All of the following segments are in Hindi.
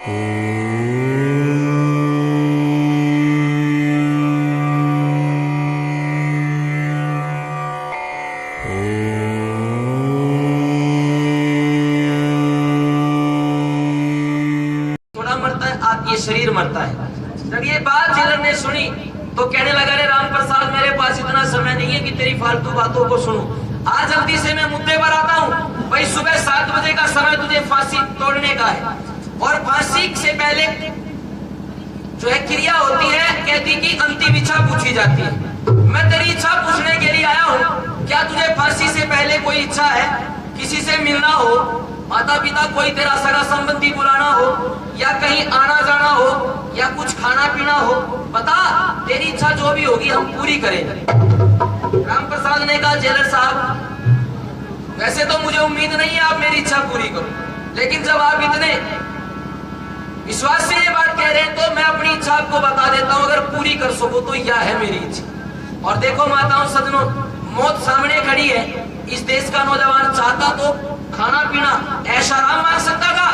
थोड़ा मरता है, ये शरीर मरता है। जब ये बात जेलर ने सुनी तो कहने लगा, रे राम प्रसाद, मेरे पास इतना समय नहीं है कि तेरी फालतू बातों को सुनूं। आज जल्दी से मैं मुद्दे पर आता हूँ। भाई सुबह 7 बजे का समय तुझे फांसी तोड़ने का है, और फांसी से पहले जो है क्रिया होती है, कहती कि अंतिम इच्छा पूछी जाती है। मैं तेरी इच्छा पूछने के लिए आया हूँ। क्या तुझे फांसी से पहले कोई इच्छा है? किसी से मिलना हो, माता पिता कोई तेरा सगा संबंधी बुलाना हो, या कहीं आना जाना हो, या कुछ खाना पीना हो? बता, तेरी इच्छा जो भी होगी हम पूरी करेंगे। राम प्रसाद ने कहा, जेलर साहब, वैसे तो मुझे उम्मीद नहीं है आप मेरी इच्छा पूरी करो, लेकिन जब आप इतने विश्वास से ये बात कह रहे हैं तो मैं अपनी इच्छा आपको बता देता हूं। अगर पूरी कर सको तो यह है मेरी इच्छा। और देखो माताओं सज्जनों, मौत सामने खड़ी है। इस देश का नौजवान चाहता तो खाना पीना ऐश आराम मांग सकता था,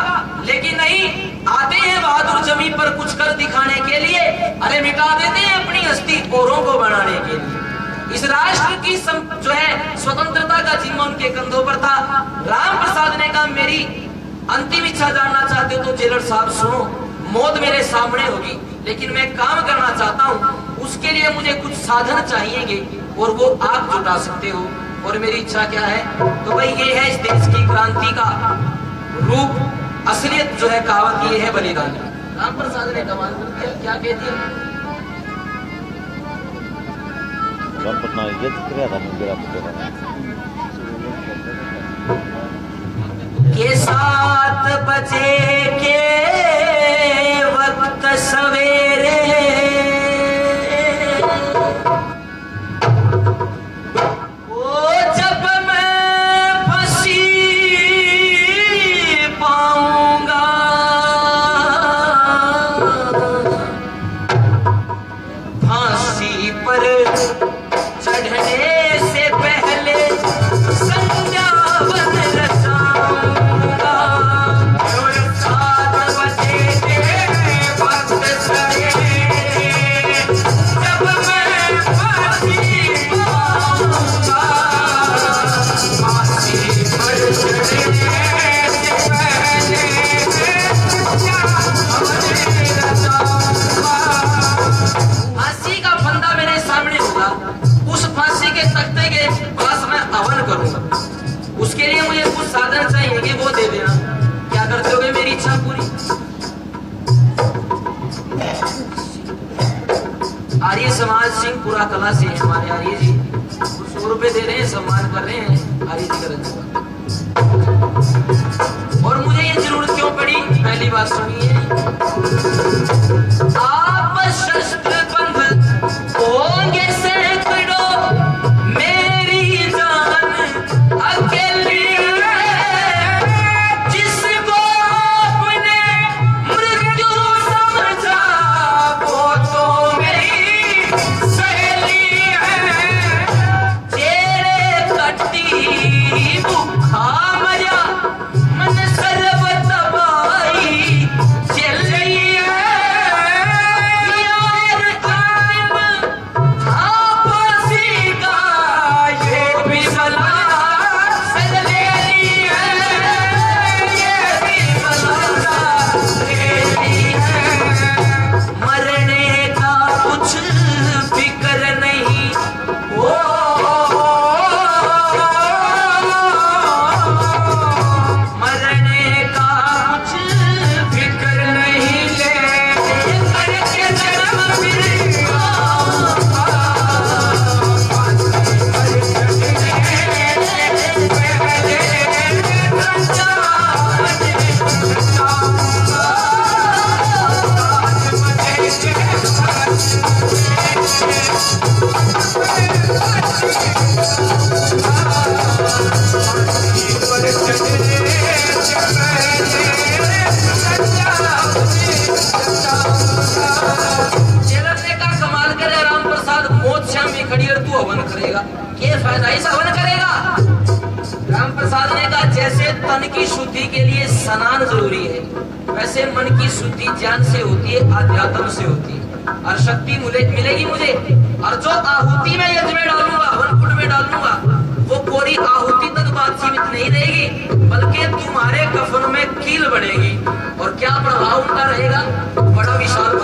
लेकिन नहीं, आते हैं बहादुर जमीन पर कुछ कर दिखाने के लिए। अरे मिटा देते हैं अपनी हस्ती औरों को बनाने के लिए। इस राष्ट्र की जो है स्वतंत्रता का जिम्मा उनके कंधों पर था। राम प्रसाद ने कहा, मेरी अंतिम इच्छा जानना चाहते हो तो जेलर साहब सुनो, मौत मेरे सामने होगी, लेकिन मैं काम करना चाहता हूँ। उसके लिए मुझे कुछ साधन चाहिएंगे और वो आप जुटा सकते हो। और मेरी इच्छा क्या है? तो भाई ये है इस देश की क्रांति का रूप, असलियत जो है कहावत ये है बलिदान। राम प्रसाद ने कमाल कर दिया। क्या कहती है? के 7 बजे के वक्त सवेरे उसके लिए मुझे कुछ साधन चाहिए, वो दे देना। क्या करते होगे मेरी इच्छा पूरी? आर्य समाज सिंहपुरा कला से हमारे आर्य जी 100 रुपए दे रहे हैं, सम्मान कर रहे हैं आर्य जी का। और मुझे ये जरूरत क्यों पड़ी? पहली बात सुनिए, आप शस्त्र बंध होंगे सैकड़ों, मेरी जान अकेली जिसको आपने मृत्यु समझा वो तो मेरी सहेली है। तेरे कट्टी भूखा मजा मन सर्व तबाही चल रही है। यार आलिम फांसी का ये भी सलाह सद लेनी है, ये भी सलाह लेनी है। मरने का कुछ फिक्र नहीं, ओ मरने का कुछ फिक्र नहीं, ले करके जन्म फिर जेलर ने कहा, कमाल करे राम प्रसाद, मौत श्याम में खड़ी और तू हवन करेगा, क्या फायदा इस हवन करेगा? राम प्रसाद ने कहा, जैसे तन की शुद्धि के लिए स्नान जरूरी है, वैसे मन की शुद्धि ज्ञान से होती है, आध्यात्म से होती है, और शक्ति मिलेगी मुझे। और जो आहुति मैं यज्ञ में डालूंगा, हवन कुंड में डालूंगा, वो कोरी आहुति तक बात सीमित नहीं रहेगी, बल्कि तुम्हारे कफन में कील बनेगी। और क्या प्रभाव उनका रहेगा? बड़ा विशाल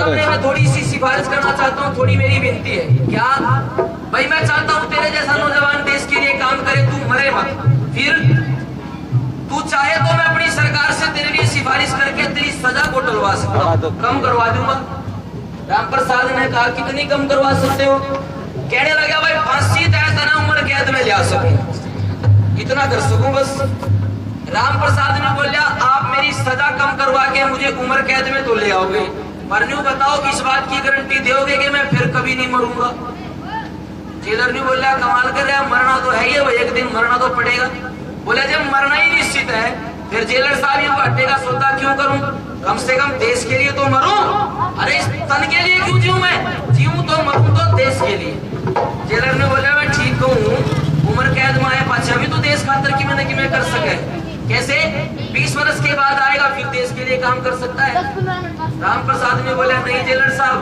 मैं थोड़ी सी सिफारिश करना चाहता हूँ, थोड़ी मेरी विनती है। क्या भाई, मैं चाहता हूँ तेरे जैसा नौजवान देश के लिए काम करे, तू मरे मत। फिर तू चाहे तो मैं अपनी सरकार से तेरे लिए सिफारिश करके तेरी सजा को टलवा सकता हूँ, कम करवा दूंगा। राम प्रसाद ने कहा कितनी कम करवा सकते हो? कहने लगा भाई फांसी तय तना उम्र कैद में ले सकूं, इतना कर सकूं बस। राम प्रसाद ने बोला आप मेरी सजा कम करवा के मुझे उम्र कैद में तो ले आओगे, पर न्यू बताओ कि इस बात की गारंटी दोगे कि मैं फिर कभी नहीं मरूंगा? जेलर ने बोला कमाल कर रहा है, मरना तो है ही, एक दिन मरना तो पड़ेगा। बोला जब मरना ही निश्चित है फिर जेलर साहब ये हटेगा सौदा क्यों करूं, कम से कम देश के लिए तो मरूं। अरे इस तन के लिए क्यों जीऊं, मैं जीऊं तो मरूं तो देश के लिए। जेलर ने बोला मैं ठीक हूँ, उम्र कैद में आए पाछा भी तो देश खातर की मैंने कि मैं कर सके। कैसे? 20 वर्ष के बाद आएगा फिर देश के लिए काम कर सकता है। राम प्रसाद ने बोला नहीं जेलर साहब,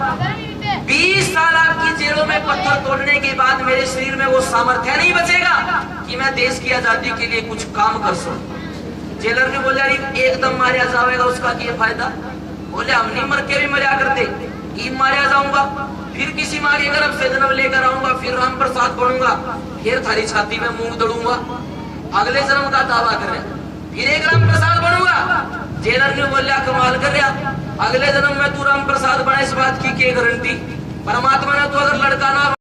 20 साल आपकी जेलों में पत्थर तोड़ने के बाद मेरे शरीर में वो सामर्थ्य नहीं बचेगा कि मैं देश की आजादी के लिए कुछ काम कर सकूं। जेलर ने बोला एकदम मारा जाएगा उसका क्या फायदा? बोले हम नहीं मर के भी मजा करते, मारा जाऊंगा फिर किसी माँ के गर्भ से जन्म लेकर आऊंगा, फिर राम प्रसाद बनूंगा, फिर थारी छाती में मूंग दड़ूंगा, अगले जन्म का दावा कर रहा, फिर एक राम प्रसाद बनूंगा। जेलर ने बोला कमाल कर रहा, अगले जन्म में तू राम प्रसाद बना, इस बात की क्या गारंटी? परमात्मा ने तो अगर लड़का ना